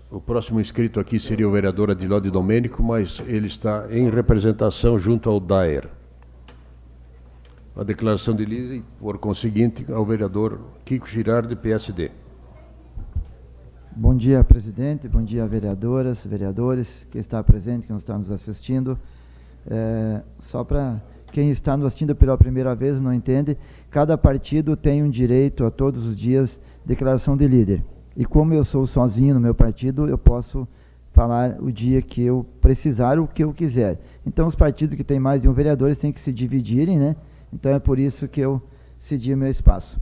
O próximo inscrito aqui seria o vereador Adiló de Domênico, mas ele está em representação junto ao Daer. A declaração de líder, por conseguinte, ao vereador Kiko Girardi, PSD. Bom dia, presidente. Bom dia, vereadoras, vereadores, que está presente, que não está nos assistindo. Só para quem está nos assistindo pela primeira vez não entende, cada partido tem um direito a todos os dias declaração de líder. E como eu sou sozinho no meu partido, eu posso falar o dia que eu precisar, o que eu quiser. Então, os partidos que têm mais de um vereador, eles têm que se dividirem, né? Então, é por isso que eu cedi o meu espaço.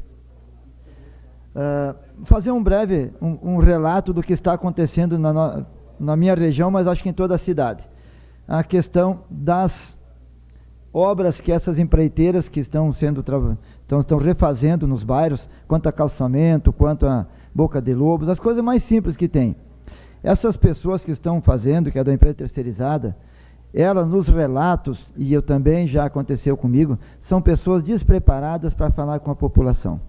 Fazer um breve relato do que está acontecendo na minha região, mas acho que em toda a cidade. A questão das obras que essas empreiteiras que estão refazendo nos bairros, quanto a calçamento, quanto a Boca de Lobos, as coisas mais simples que tem. Essas pessoas que estão fazendo, que é da empresa terceirizada, elas nos relatos, e eu também já aconteceu comigo, são pessoas despreparadas para falar com a população.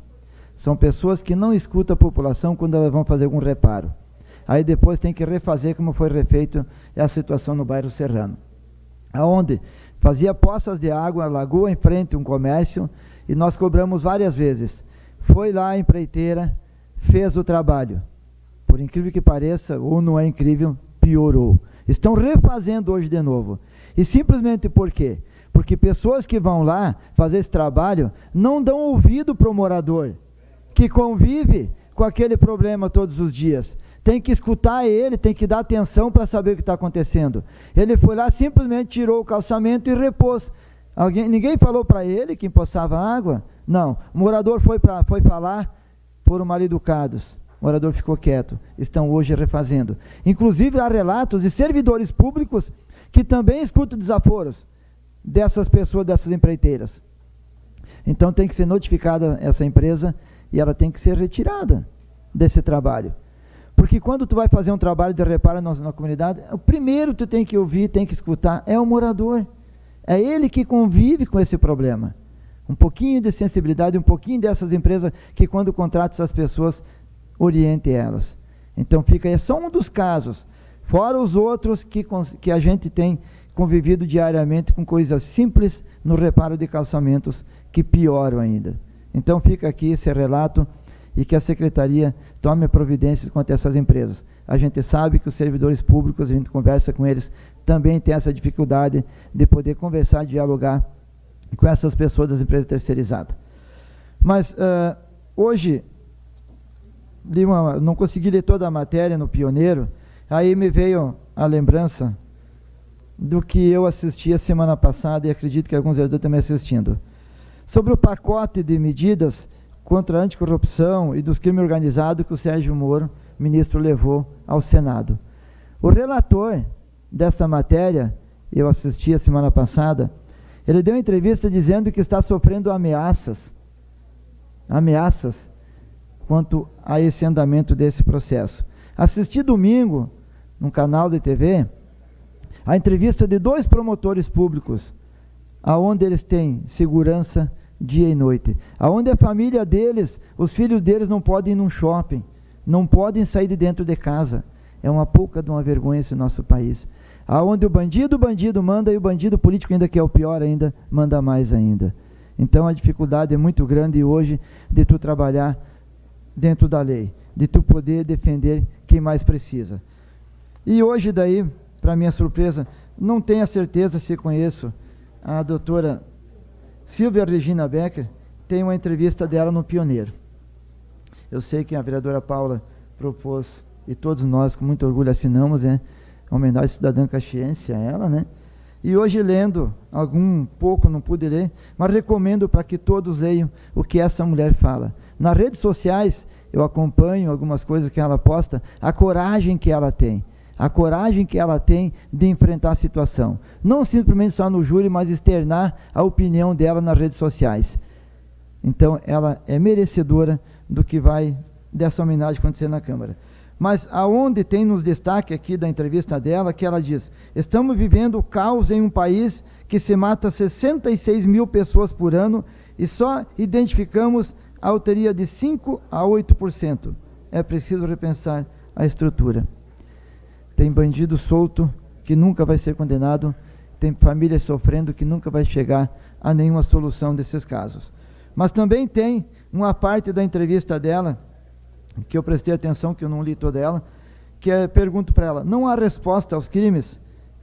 São pessoas que não escutam a população quando elas vão fazer algum reparo. Aí depois tem que refazer como foi refeito a situação no bairro Serrano. Aonde fazia poças de água, lagoa em frente, um comércio, e nós cobramos várias vezes. Foi lá a empreiteira, fez o trabalho. Por incrível que pareça, ou não é incrível, piorou. Estão refazendo hoje de novo. E simplesmente por quê? Porque pessoas que vão lá fazer esse trabalho não dão ouvido para o morador, que convive com aquele problema todos os dias. Tem que escutar ele, tem que dar atenção para saber o que está acontecendo. Ele foi lá, simplesmente tirou o calçamento e repôs. Ninguém falou para ele que empoçava água? Não. O morador foi falar, foram mal educados. O morador ficou quieto. Estão hoje refazendo. Inclusive, há relatos de servidores públicos que também escutam desaforos dessas pessoas, dessas empreiteiras. Então, tem que ser notificada essa empresa e ela tem que ser retirada desse trabalho. Porque quando tu vai fazer um trabalho de reparo na comunidade, o primeiro que tu tem que ouvir, tem que escutar, é o morador. É ele que convive com esse problema. Um pouquinho de sensibilidade, um pouquinho dessas empresas que quando contratam essas pessoas, oriente elas. Então é só um dos casos, fora os outros que a gente tem convivido diariamente com coisas simples no reparo de calçamentos que pioram ainda. Então fica aqui esse relato e que a Secretaria tome providências contra essas empresas. A gente sabe que os servidores públicos, a gente conversa com eles, também tem essa dificuldade de poder conversar, dialogar com essas pessoas das empresas terceirizadas. Mas hoje, não consegui ler toda a matéria no Pioneiro, aí me veio a lembrança do que eu assisti a semana passada, e acredito que alguns vereadores também assistindo, sobre o pacote de medidas contra a anticorrupção e dos crimes organizados que o Sérgio Moro, ministro, levou ao Senado. O relator dessa matéria, eu assisti a semana passada, ele deu uma entrevista dizendo que está sofrendo ameaças quanto a esse andamento desse processo. Assisti domingo, num canal de TV, a entrevista de 2 promotores públicos, aonde eles têm segurança dia e noite, aonde a família deles, os filhos deles não podem ir num shopping, não podem sair de dentro de casa. É uma pouca de uma vergonha esse nosso país. Aonde o bandido manda e o bandido político, ainda que é o pior ainda, manda mais ainda. Então a dificuldade é muito grande hoje de tu trabalhar dentro da lei, de tu poder defender quem mais precisa. E hoje daí, para minha surpresa, não tenho a certeza se conheço a doutora Silvia Regina Becker, tem uma entrevista dela no Pioneiro. Eu sei que a vereadora Paula propôs, e todos nós com muito orgulho assinamos, homenagem cidadã caxiense a ela, né? E hoje lendo, pouco não pude ler, mas recomendo para que todos leiam o que essa mulher fala. Nas redes sociais, eu acompanho algumas coisas que ela posta, a coragem que ela tem. A coragem que ela tem de enfrentar a situação. Não simplesmente só no júri, mas externar a opinião dela nas redes sociais. Então, ela é merecedora do que vai dessa homenagem acontecer na Câmara. Mas aonde tem nos destaque aqui da entrevista dela, que ela diz: estamos vivendo o caos em um país que se mata 66 mil pessoas por ano e só identificamos a autoria de 5 a 8%. É preciso repensar a estrutura. Tem bandido solto que nunca vai ser condenado, tem famílias sofrendo que nunca vai chegar a nenhuma solução desses casos. Mas também tem uma parte da entrevista dela, que eu prestei atenção, que eu não li toda ela, que pergunto para ela, não há resposta aos crimes?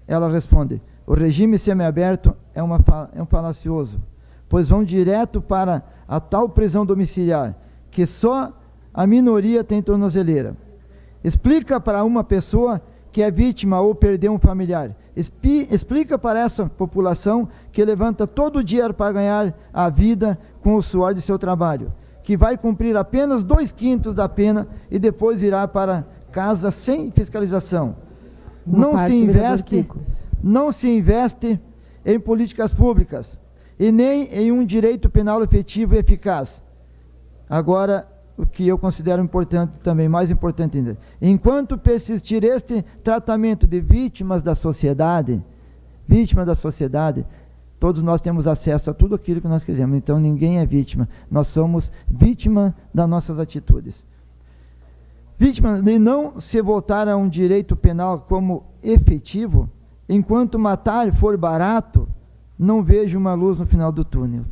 Ela responde, o regime semiaberto é um falacioso, pois vão direto para a tal prisão domiciliar, que só a minoria tem tornozeleira. Explica para uma pessoa que é vítima ou perdeu um familiar. Explica para essa população que levanta todo dia para ganhar a vida com o suor de seu trabalho, que vai cumprir apenas 2/5 da pena e depois irá para casa sem fiscalização. Não se investe em políticas públicas e nem em um direito penal efetivo e eficaz. Agora, o que eu considero importante também, mais importante ainda, enquanto persistir este tratamento de vítimas da sociedade, todos nós temos acesso a tudo aquilo que nós quisermos, então ninguém é vítima, nós somos vítima das nossas atitudes. Vítima de não se voltar a um direito penal como efetivo, enquanto matar for barato, não vejo uma luz no final do túnel.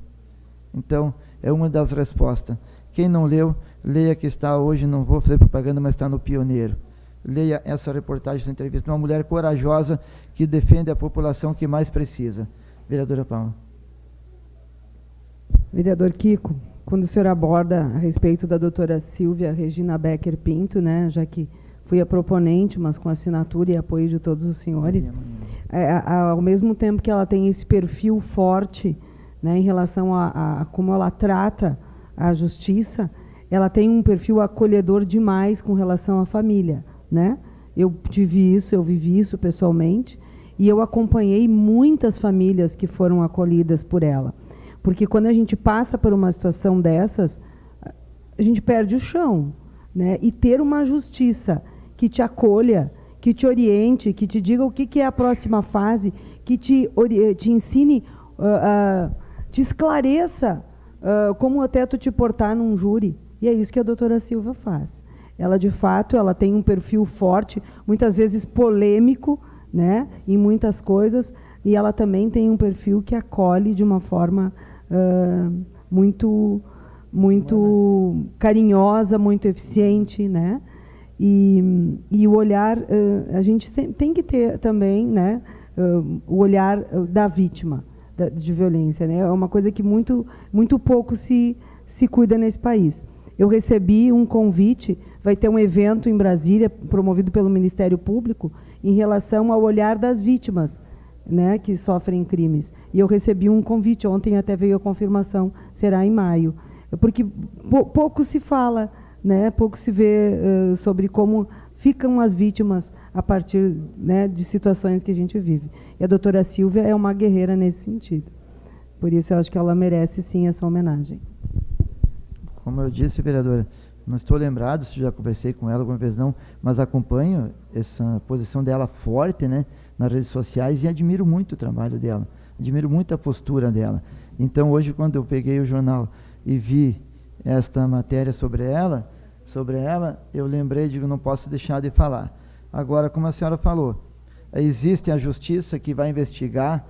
Então, é uma das respostas. Quem não leu, leia, que está hoje, não vou fazer propaganda, mas está no Pioneiro. Leia essa reportagem, essa entrevista, uma mulher corajosa que defende a população que mais precisa. Vereadora Paula. Vereador Kiko, quando o senhor aborda a respeito da doutora Silvia Regina Becker Pinto, né, já que fui a proponente, mas com assinatura e apoio de todos os senhores, ao mesmo tempo que ela tem esse perfil forte, né, em relação a como ela trata a justiça, ela tem um perfil acolhedor demais com relação à família, né? Eu vivi isso pessoalmente, e eu acompanhei muitas famílias que foram acolhidas por ela. Porque quando a gente passa por uma situação dessas, a gente perde o chão, né? E ter uma justiça que te acolha, que te oriente, que te diga o que é a próxima fase, que te ensine, te esclareça como até tu te portar num júri. E é isso que a doutora Silva faz. Ela, de fato, ela tem um perfil forte, muitas vezes polêmico, né, em muitas coisas, e ela também tem um perfil que acolhe de uma forma muito carinhosa, muito eficiente, né? E o olhar, a gente tem que ter também, né, o olhar da vítima de violência, né? É uma coisa que muito pouco se cuida nesse país. Eu recebi um convite, vai ter um evento em Brasília, promovido pelo Ministério Público, em relação ao olhar das vítimas, né, que sofrem crimes. E eu recebi um convite, ontem até veio a confirmação, será em maio. Porque pouco se fala, né, pouco se vê sobre como ficam as vítimas a partir, né, de situações que a gente vive. E a doutora Silvia é uma guerreira nesse sentido. Por isso eu acho que ela merece, sim, essa homenagem. Como eu disse, vereadora, não estou lembrado se já conversei com ela alguma vez, não, mas acompanho essa posição dela forte, né, nas redes sociais, e admiro muito o trabalho dela, admiro muito a postura dela. Então, hoje, quando eu peguei o jornal e vi esta matéria sobre ela, eu lembrei, digo, não posso deixar de falar. Agora, como a senhora falou, existe a justiça que vai investigar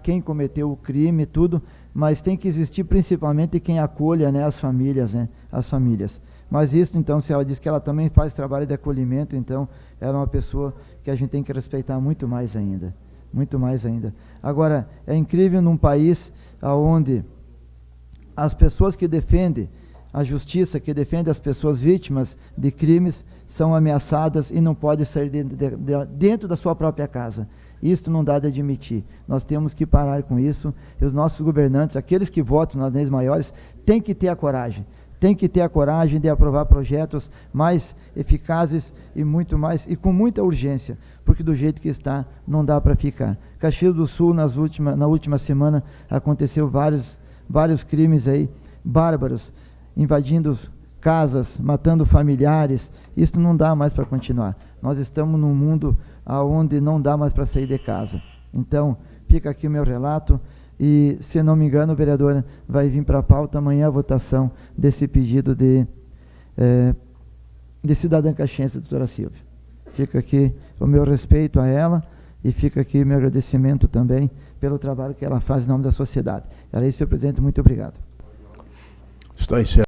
quem cometeu o crime e tudo, mas tem que existir principalmente quem acolha, né, as famílias, né, as famílias. Mas isso, então, se ela diz que ela também faz trabalho de acolhimento, então, ela é uma pessoa que a gente tem que respeitar muito mais ainda. Muito mais ainda. Agora, é incrível num país onde as pessoas que defendem a justiça, que defendem as pessoas vítimas de crimes, são ameaçadas e não podem sair dentro da sua própria casa. Isso não dá de admitir. Nós temos que parar com isso. E os nossos governantes, aqueles que votam nas leis maiores, têm que ter a coragem. Tem que ter a coragem de aprovar projetos mais eficazes e muito mais, e com muita urgência, porque do jeito que está, não dá para ficar. Caxias do Sul, na última semana, aconteceu vários crimes aí, bárbaros, invadindo casas, matando familiares. Isso não dá mais para continuar. Nós estamos num mundo onde não dá mais para sair de casa. Então, fica aqui o meu relato. E, se não me engano, vereadora, vai vir para a pauta amanhã a votação desse pedido de de cidadã caxiense, doutora Silvia. Fica aqui o meu respeito a ela e fica aqui o meu agradecimento também pelo trabalho que ela faz em nome da sociedade. Era isso, senhor presidente, muito obrigado. Está encerrado.